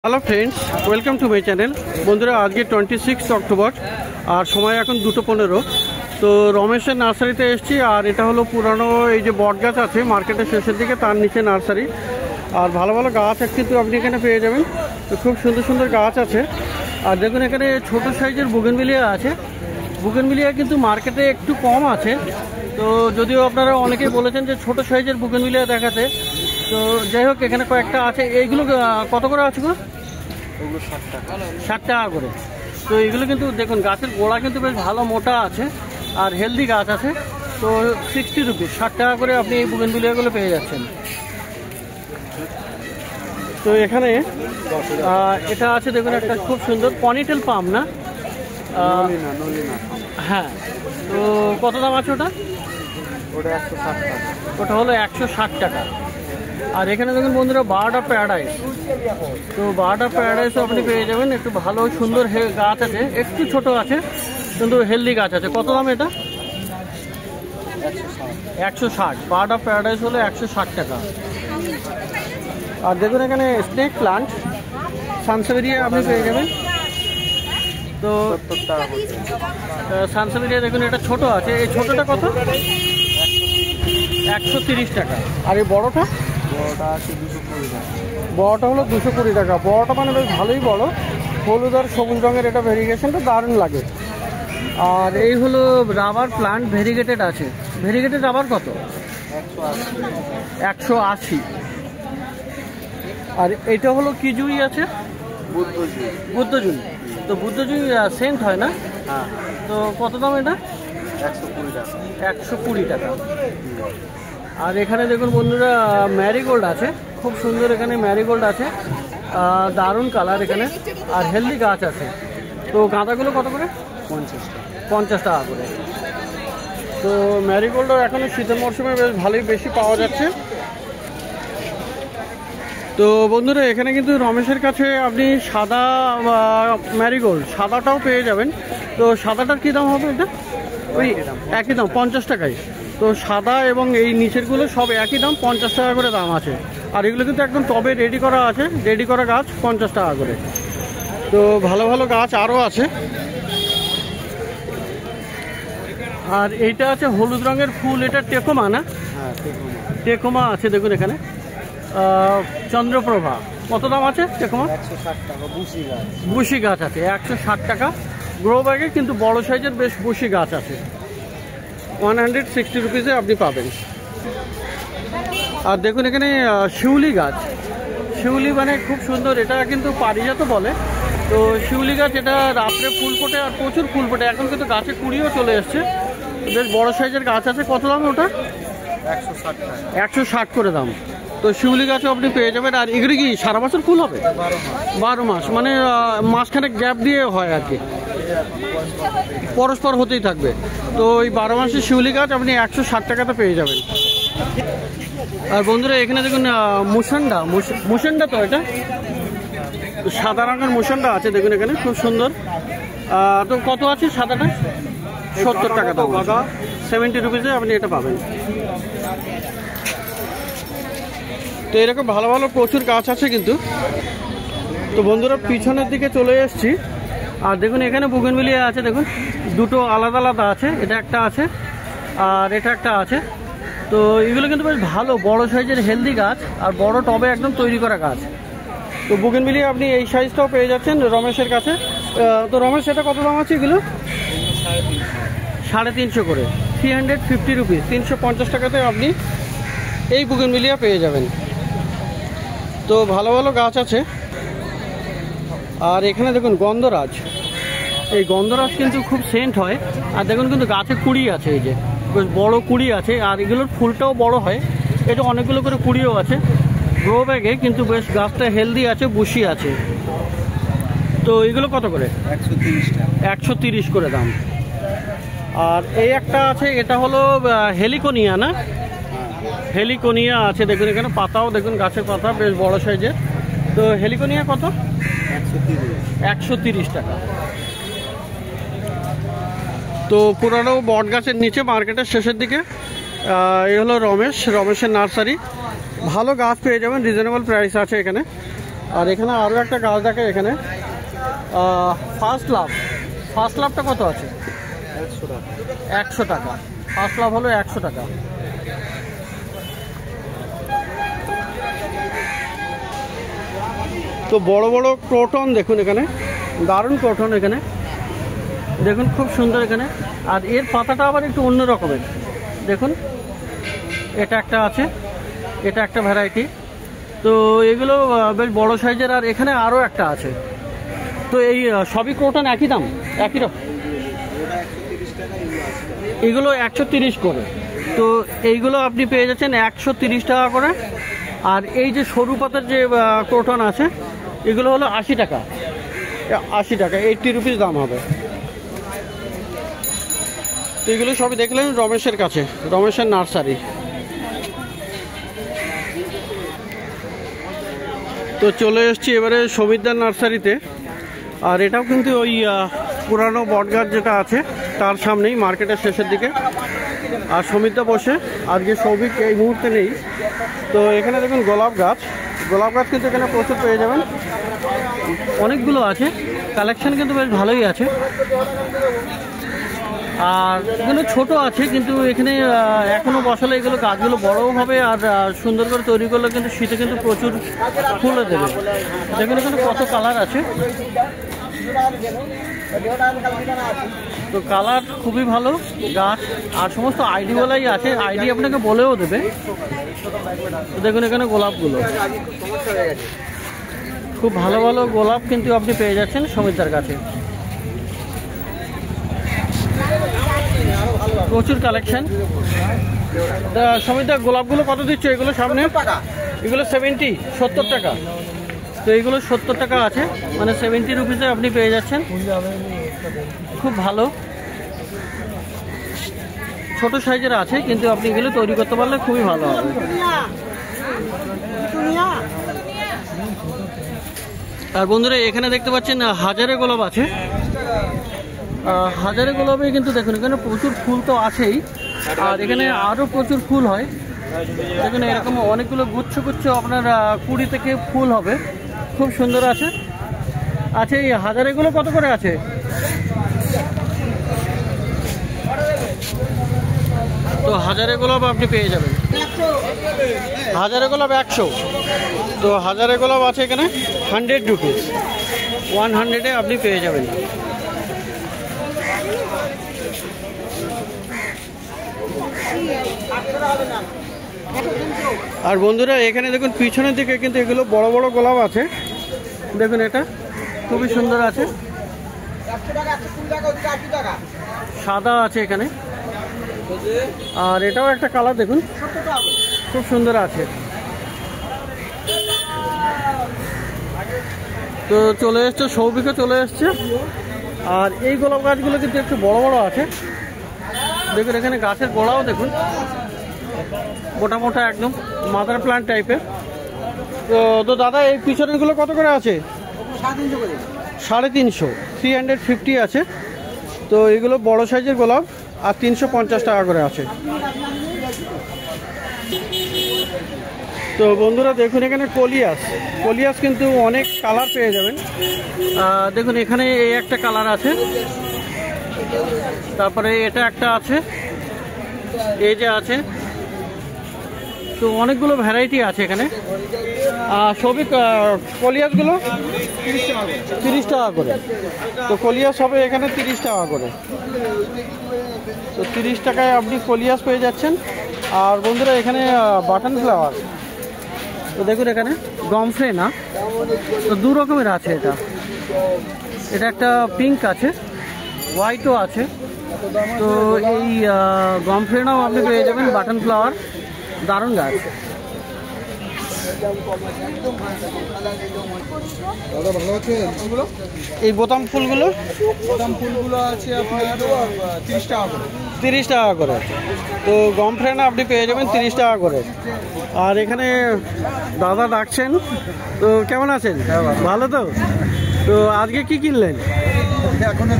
Hello friends, welcome to my channel. বন্ধুরা, আজকে 26 October আর সময় এখন 2:15। তো রমেশের নার্সারিতে এসেছি। আর এটা হলো পুরানো এই যে বট গাছ আছে মার্কেটের শেষের দিকে, তার নিচে নার্সারি। আর ভালো ভালো গাছ কিন্তু আপনি এখানে পেয়ে যাবেন। তো খুব সুন্দর সুন্দর গাছ আছে। আর দেখুন এখানে ছোট সাইজের বুগেনভিলিয়া আছে। বুগেনভিলিয়া কিন্তু মার্কেটে একটু কম আছে। তো যদিও আপনারা অনেকেই বলেছেন যে ছোট সাইজের বুগেনভিলিয়া দেখাতে, তো যাই হোক এখানে কয়েকটা আছে। এইগুলো কত করে আছে গো? 60 টাকা করে। তো এগুলো কিন্তু দেখুন গাছের গোড়া কিন্তু বেশ ভালো মোটা আছে আর হেলদি গাছ আছে। তো 60 রুপিস, 60 টাকা করে আপনি এই বুগেনভিলিয়াগুলো পেয়ে যাচ্ছেন। তো এখানে এটা আছে দেখুন, একটা খুব সুন্দর পনিটেল পাম না? হ্যাঁ। তো কত দাম আছে ওটা? ওটা হলো 160 টাকা। আর এখানে দেখুন বন্ধুরা, বার্ড অফ প্যারাডাইস। তো বার্ড অফ প্যারাডাইসও আপনি পেয়ে যাবেন। একটু ভালো সুন্দর গাছ আছে, একটু ছোট আছে কিন্তু হেলদি গাছ আছে। কত দাম এটা? 160। বার্ড অফ প্যারাডাইস হলো 160 টাকা। আর দেখুন এখানে স্নেক প্লান্ট সানসেভেরিয়া আপনি পেয়ে যাবেন। তো সানসেভেরিয়া দেখুন এটা ছোট আছে। এই ছোটটা কত? 130 টাকা। আর এই বড়টা? বড়টা হলো 220 টাকা। বড়টা মানে বেশ ভালোই বড়, হলুদ আর সবুজ রঙের। এটা ভেরিগেশনটা দারুণ লাগে। আর এই হলো রাবার প্লান্ট, ভেরিগেটেড আছে। ভেরিগেটেড রাবার কত? 180। আর এটা হলো কি জুই আছে? বুদ্ধজুই। তো বুদ্ধজুই সেন্ট হয় না? হ্যাঁ। তো কত দাম এটা? 120 টাকা। আর এখানে দেখুন বন্ধুরা, ম্যারিগোল্ড আছে, খুব সুন্দর। এখানে ম্যারিগোল্ড আছে, দারুণ কালার এখানে। আর হেলদি গাছ আছে। তো গাঁদাগুলো কত করে? 50 টাকা করে। তো ম্যারিগোল্ডও এখন শীতের মরশুমে বেশ ভালোই বেশি পাওয়া যাচ্ছে। তো বন্ধুরা, এখানে কিন্তু রমেশের কাছে আপনি সাদা ম্যারিগোল্ড সাদাটাও পেয়ে যাবেন। তো সাদাটার কী দাম হবে? এটা ওই একই দাম, 50 টাকায়। তো সাদা এবং এই নিচেরগুলো সব একই দাম, 50 টাকা করে দাম আছে। আর এগুলো কিন্তু একদম টবে রেডি করা আছে, রেডি করা গাছ, 50 টাকা করে। তো ভালো ভালো গাছ আরও আছে। আর এইটা আছে হলুদ রঙের ফুল, এটা টেকোমা না? হ্যাঁ, টেকোমা আছে দেখুন এখানে। চন্দ্রপ্রভা। কত দাম আছে টেকোমা? 160 টাকা। বুশি গাছ আছে 160 টাকা গ্রো ব্যাগে, কিন্তু বড় সাইজের বেশ বুশি গাছ আছে। 160 রুপিসে আপনি পাবেন। আর দেখুন এখানে শিউলি গাছ। শিউলি মানে খুব সুন্দর, এটা কিন্তু পারিজাত বলে। তো শিউলি গাছ, এটা রাত্রে ফুল ফোটে আর প্রচুর ফুল ফোটে। এখন কিন্তু গাছে কুড়িও চলে এসছে, বেশ বড় সাইজের গাছ আছে। কত দাম ওটা? 160 করে দাম। তো শিউলি গাছও আপনি পেয়ে যাবেন। আর এগুলি কি সারা বছর ফুল হবে? 12 মাস, মানে মাঝখানে গ্যাপ দিয়ে হয় আর কি, পরস্পর হতেই থাকবে। তো ওই 12 মাসের শিউলি গাছ আপনি 160 টাকাতে পেয়ে যাবেন। আর বন্ধুরা, এখানে দেখুন মুসান্ডা। তো এটা সাদা রঙের মুসান্ডা আছে দেখুন এখানে, খুব সুন্দর। তো কত আছে সাদাটা? 70 টাকা দাম। 70 রুপিসে আপনি এটা পাবেন। তো এরকম ভালো ভালো প্রচুর গাছ আছে কিন্তু। তো বন্ধুরা, পিছনের দিকে চলে এসেছি। আর দেখুন এখানে বুগেনভিলিয়া আছে, দেখুন দুটো আলাদা আলাদা আছে। এটা একটা আছে আর এটা একটা আছে। তো এগুলো কিন্তু বেশ ভালো বড় সাইজের হেলদি গাছ আর বড় টবে একদম তৈরি করা গাছ। তো বুগেনভিলিয়া আপনি এই সাইজটাও পেয়ে যাচ্ছেন রমেশের কাছে। তো রমেশ, এটা কত দাম আছে এগুলো? 350 করে, 350 রুপিস, 350 টাকাতে আপনি এই বুগেনভিলিয়া পেয়ে যাবেন। তো ভালো ভালো গাছ আছে। আর এখানে দেখুন গন্ধরাজ। এই গন্ধরাজ কিন্তু খুব সেন্ট হয়। আর দেখুন কিন্তু গাছে কুড়ি আছে, এই যে বেশ বড় কুড়ি আছে। আর এগুলোর ফুলটাও বড় হয়। এটা অনেকগুলো করে কুড়িও আছে গ্রো ব্যাগে, কিন্তু বেশ গাছটা হেলদি আছে, বুশি আছে। তো এগুলো কত করে? 130 করে দাম। আর এই একটা আছে, এটা হলো হেলিকোনিয়া না? হেলিকোনিয়া আছে দেখুন এখানে, পাতাও দেখুন, গাছের পাতা বেশ বড় সাইজের। তো হেলিকোনিয়া কত? 130 টাকা। তো পুরানো বট গাছের নিচে মার্কেটের শেষের দিকে এই হলো রমেশের নার্সারি। ভালো গাছ পেয়ে যাবেন, রিজনেবল প্রাইস আছে এখানে। আর এখানে আরও একটা গাছ দেখে এখানে ফার্স্ট লাভটা কত আছে? 100 টাকা। ফার্স্ট লাভ হলো 100 টাকা। তো বড় বড় ক্রোটন দেখুন এখানে, দারুণ ক্রোটন এখানে দেখুন, খুব সুন্দর এখানে। আর এর পাতাটা আবার একটু অন্য রকমের দেখুন, এটা একটা আছে, এটা একটা ভ্যারাইটি। তো এগুলো বেশ বড় সাইজের। আর এখানে আরও একটা আছে। তো এই সবই ক্রোটন একই দাম, একই রকম? এগুলো 130 করে। তো এইগুলো আপনি পেয়ে যাচ্ছেন 130 টাকা করে। আর এই যে সরু পাতার যে ক্রোটন আছে এগুলো হলো 80 টাকা। 80 রুপিস দাম হবে। তো এগুলো সবই দেখলেন রমেশের কাছে, রমেশের নার্সারি। তো চলে এসেছি এবারে সমিতদার নার্সারিতে। আর এটাও কিন্তু ওই পুরানো বটগাছ যেটা আছে তার সামনেই, মার্কেটের শেষের দিকে। আর সমিতদা বসে, আজকে সৌভিক এই মুহূর্তে নেই। তো এখানে দেখুন গোলাপ গাছ কিন্তু এখানে প্রচুর পেয়ে যাবেন, অনেকগুলো আছে। কালেকশন কিন্তু বেশ ভালোই আছে। আর এগুলো ছোট আছে, কিন্তু এখানে এখনো বসালে এগুলো গাছগুলো বড়ও হবে। আর সুন্দর করে তৈরি করলে কিন্তু শীতে কিন্তু প্রচুর ফুলে দেবে। দেখুন এখানে কত কালার আছে। তো কালার খুবই ভালো গাছ। আর সমস্ত আইডিওয়ালাই আছে, আইডি আপনাকে বলেও দেবে। তো দেখুন এখানে গোলাপগুলো, খুব ভালো ভালো গোলাপ কিন্তু আপনি পেয়ে যাচ্ছেন সমিতদার কাছে। প্রচুর কালেকশন। সমিতদা গোলাপগুলো কত দিচ্ছ? এগুলো সামনে এগুলো 70 টাকা। তো এইগুলো 70 টাকা আছে, মানে 70 রুপিসে আপনি পেয়ে যাচ্ছেন। খুব ভালো ছোট সাইজের আছে, কিন্তু আপনি এগুলো তৈরি করতে পারলে খুবই ভালো হবে। আর বন্ধুরা এখানে দেখতে পাচ্ছেন হাজারে গোলাপ আছে। হাজারে গোলাপে কিন্তু দেখুন এখানে প্রচুর ফুল তো আছেই, আর এখানে আরও প্রচুর ফুল হয়। দেখুন এরকম অনেকগুলো গুচ্ছ আপনার 20 থেকে ফুল হবে, খুব সুন্দর আছে। আচ্ছা এই হাজারেগুলো কত করে আছে? তো হাজারে গোলাপ আপনি পেয়ে যাবেন, হাজারে গোলাপ 100। তো হাজারে গোলাপ আছে এখানে 100 রুপিস, 100-এ আপনি পেয়ে যাবেন। আর বন্ধুরা এখানে দেখুন পিছনের দিকে কিন্তু এগুলো বড় বড় গোলাপ আছে। দেখুন এটা খুবই সুন্দর আছে, সাদা আছে এখানে। আর এটাও একটা কালার দেখুন, খুব সুন্দর আছে। তো চলে এসছে সৌভিকও চলে এসছে। আর এই গোলাপ গাছগুলো কিন্তু একটু বড় বড় আছে। দেখুন এখানে গাছের গোড়াও দেখুন মোটা মোটা, একদম মাদার প্লান্ট টাইপের। তো দাদা এই পিছনেরগুলো কত করে আছে? 350, 350 আছে। তো এগুলো বড় সাইজের গোলাপ, আর 350 টাকা করে আছে। তো বন্ধুরা দেখুন এখানে কলিয়াস কিন্তু অনেক কালার পেয়ে যাবেন। দেখুন এখানে এই একটা কালার আছে, তারপরে এটা একটা আছে, এই যে আছে। তো অনেকগুলো ভ্যারাইটি আছে এখানে। সবই কলিয়াসগুলো 30 টাকা করে। তো কলিয়াস হবে এখানে 30 টাকা করে। তো 30 টাকায় আপনি কলিয়াস পেয়ে যাচ্ছেন। আর বন্ধুরা এখানে বাটন ফ্লাওয়ার, তো দেখুন এখানে গমফ্রে না, তো দু রকমের আছে। এটা একটা পিঙ্ক আছে, হোয়াইটও আছে। তো এই গমফ্রেনাও আপনি পেয়ে যাবেন, বাটন ফ্লাওয়ার, দারুণ গাছ। দাদা ভালো আছেন? এই বোতাম ফুলগুলো আছে আপনার 30 টাকা করে। 30 টাকা করে। তো গমফ্রেনা আপনি পেয়ে যাবেন 30 টাকা করে। আর এখানে দাদা ডাকছেন। তো কেমন আছেন? ভালো তো? তো আজকে কি কিনলেন? এখনো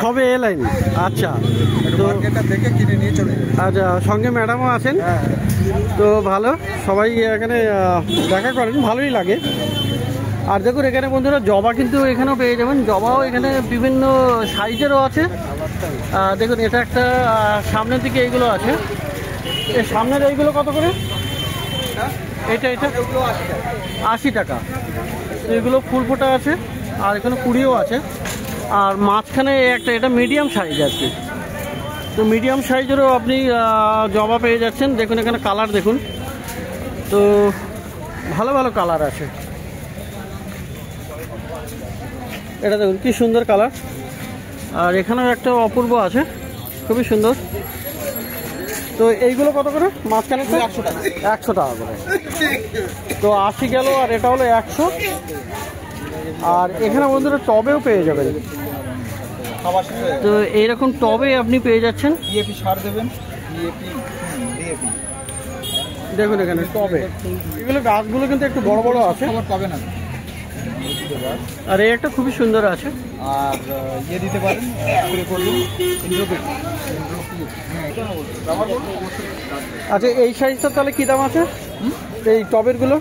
সবে এলেন? আচ্ছা, তো মার্কেটটা থেকে কিনে নিয়ে চলে যাবেন। আচ্ছা, সঙ্গে ম্যাডামও আছেন? তো ভালো, সবাই এখানে দেখা করেন, ভালোই লাগে। আর দেখুন এখানে বন্ধুরা জবা কিন্তু এখানেও পেয়ে যাবেন, জবাও এখানে বিভিন্ন সাইজেরও আছে। দেখুন এটা একটা সামনের দিকে এইগুলো আছে, এই সামনের এইগুলো কত করে? এটা 80 টাকা। তো এগুলো ফুল ফোটা আছে, আর এখানে কুড়িও আছে। আর মাঝখানে একটা, এটা মিডিয়াম সাইজ আর কি। তো মিডিয়াম সাইজেরও আপনি জবা পেয়ে যাচ্ছেন। দেখুন এখানে কালার দেখুন, তো ভালো ভালো কালার আছে। এটা দেখুন কি সুন্দর কালার। আর এখানেও একটা অপূর্ব আছে, খুবই সুন্দর। তো এইগুলো কত করে? মাঝখানে 100 টাকা করে। তো 80 গেল, আর এটা হলো 100। আর এখানে বন্ধুরা টবেও পেয়ে যাবেন। তো এইরকম টবে আপনি পেয়ে যাচ্ছেন। সার দেবেন, দেখুন এখানে টবে এগুলো গাছগুলো কিন্তু একটু বড় বড় আছে, পাবে না। আর এই একটা খুবই সুন্দর আছে। আর দিতে পারেন, আচ্ছা এই সাইজটা তাহলে কি দাম আছে? এই টবেরগুলো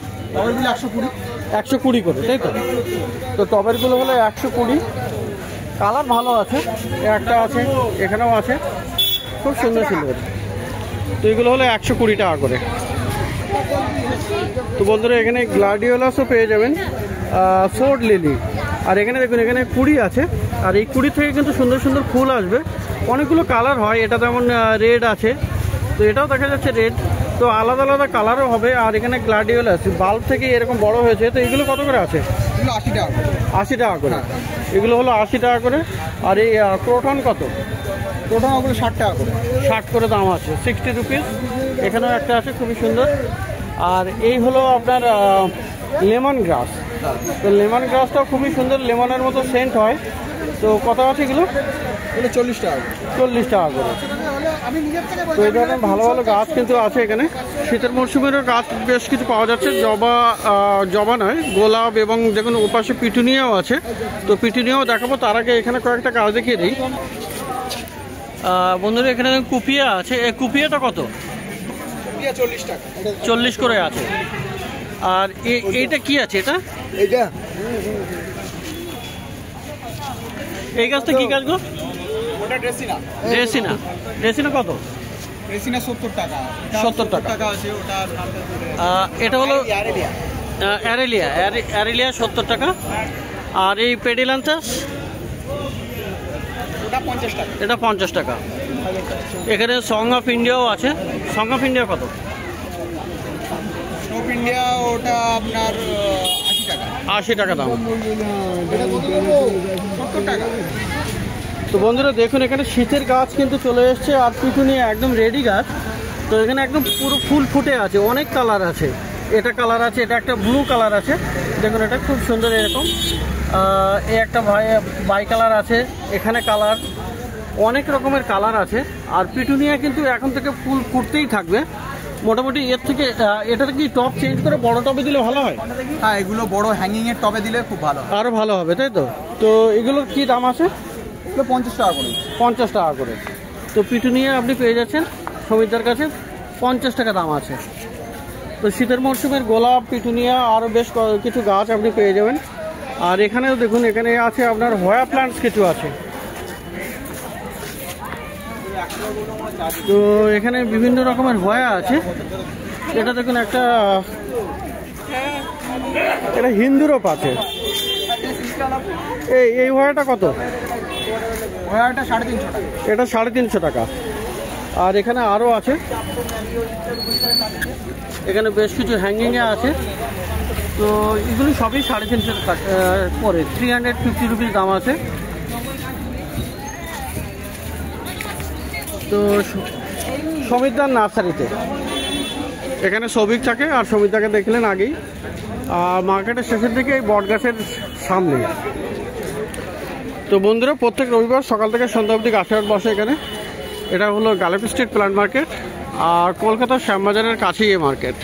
120 করে, তাই তো? তো টবেরগুলো হলো 120। কালার ভালো আছে, একটা আছে, এখানেও আছে, খুব সুন্দর সুন্দর। তো এগুলো হলো 120 টাকা করে। তো বন্ধুরা এখানে গ্লাডিওলাসও পেয়ে যাবেন, ফোর্ড লিলি। আর এখানে দেখুন এখানে কুড়ি আছে, আর এই কুড়ি থেকে কিন্তু সুন্দর সুন্দর ফুল আসবে। অনেকগুলো কালার হয়, এটা যেমন রেড আছে, তো এটাও দেখা যাচ্ছে রেড। তো আলাদা আলাদা কালারও হবে। আর এখানে গ্লাডিওলাস বাল্ব থেকে এরকম বড় হয়েছে। তো এগুলো কত করে আছে? 80 টাকা করে। এগুলো হলো 80 টাকা করে। আর এই ক্রোটন কত? ক্রোটন ওগুলো 60 টাকা করে। 60 করে দাম আছে, 60 রুপিস। এখানেও একটা আছে খুবই সুন্দর। আর এই হলো আপনার লেমন গ্রাস। তো লেমন গ্রাসটাও খুবই সুন্দর, লেমনের মতো সেন্ট হয়। তো কত আছে এগুলো? 40 টাকা। 40 টাকা করে। তো এই ধরনের ভালো ভালো গাছ কিন্তু আছে এখানে। শীতের মরশুমেরও গাছ বেশ কিছু পাওয়া যাচ্ছে। জবা নয়, গোলাপ, এবং দেখুন ওপাশে পিটুনিয়াও আছে। তো পিটুনিয়াও দেখাবো, তার আগে এখানে কয়েকটা গাছ দেখিয়ে দিই। বন্ধুরা এখানে কুপিয়া আছে। এই কুপিয়াটা কত? 40 টাকা। 40 করে আছে। আর এইটা কি আছে? এটা এই গাছটা কি গাছ গো? ওটা ড্রেসিনা। ড্রেসিনা কত? ড্রেসিনা 70 টাকা। 70 টাকা আছে ওটার নামটা। এটা হলো অ্যারেলিয়া 70 টাকা। আর এই পেডিলান্থাস ওটা 50 টাকা। এটা 50 টাকা। এখানে সং অফ ইন্ডিয়াও আছে। সং অফ ইন্ডিয়া কত? সং অফ ইন্ডিয়া ওটা আপনার 80 টাকা। 80 টাকা দাম। এটা কত? 70 টাকা। তো বন্ধুরা দেখুন এখানে শীতের গাছ কিন্তু চলে এসছে, আর পিটুনিয়া একদম রেডি গাছ। তো এখানে একদম পুরো ফুল ফুটে আছে, অনেক কালার আছে। এটা কালার আছে, এটা একটা ব্লু কালার আছে। দেখুন এটা খুব সুন্দর এরকম। এই একটা বাই কালার আছে, এখানে কালার, অনেক রকমের কালার আছে। আর পিটুনিয়া কিন্তু এখন থেকে ফুল ফুটতেই থাকবে মোটামুটি। এর থেকে এটাতে কি টব চেঞ্জ করে বড় টবে দিলে ভালো হয়? হ্যাঁ, এগুলো বড় হ্যাঙ্গিং এর টবে দিলে খুব ভালো, আরও ভালো হবে, তাই তো? তো এগুলোর কি দাম আছে? 50 টাকা করে। 50 টাকা করে। তো পিটুনিয়া আপনি পেয়ে যাচ্ছেন সমিতদার কাছে, 50 টাকা দাম আছে। তো শীতের মরশুমের গোলাপ, পিটুনিয়া, আরও বেশ কিছু গাছ আপনি পেয়ে যাবেন। আর এখানেও দেখুন এখানে আছে আপনার হোয়া প্লান্টস কিছু আছে। তো এখানে বিভিন্ন রকমের হোয়া আছে। এটা দেখুন একটা, এটা হিন্দুরোপ আছে। এই হোয়াটা কত? ওয়াটা 350 টাকা। এটা 350 টাকা। আর এখানে আরও আছে, এখানে বেশ কিছু হ্যাঙ্গিংয়ে আছে। তো এগুলি সবই 350 টাকা করে, 350 রুপিস দাম আছে। তো সমিতদার নার্সারিতে এখানে সবিক থাকে, আর সমিতদাকে দেখলেন আগেই। মার্কেটের শেষের দিকে এই বট গাছের সামনে। তো বন্ধুরা প্রত্যেক রবিবার সকাল থেকে সন্ধ্যা অবধি গাছের হাট বসে এখানে। এটা হলো গালেপ স্ট্রিট প্ল্যান্ট মার্কেট, আর কলকাতার শ্যামবাজারের কাছেই এই মার্কেট।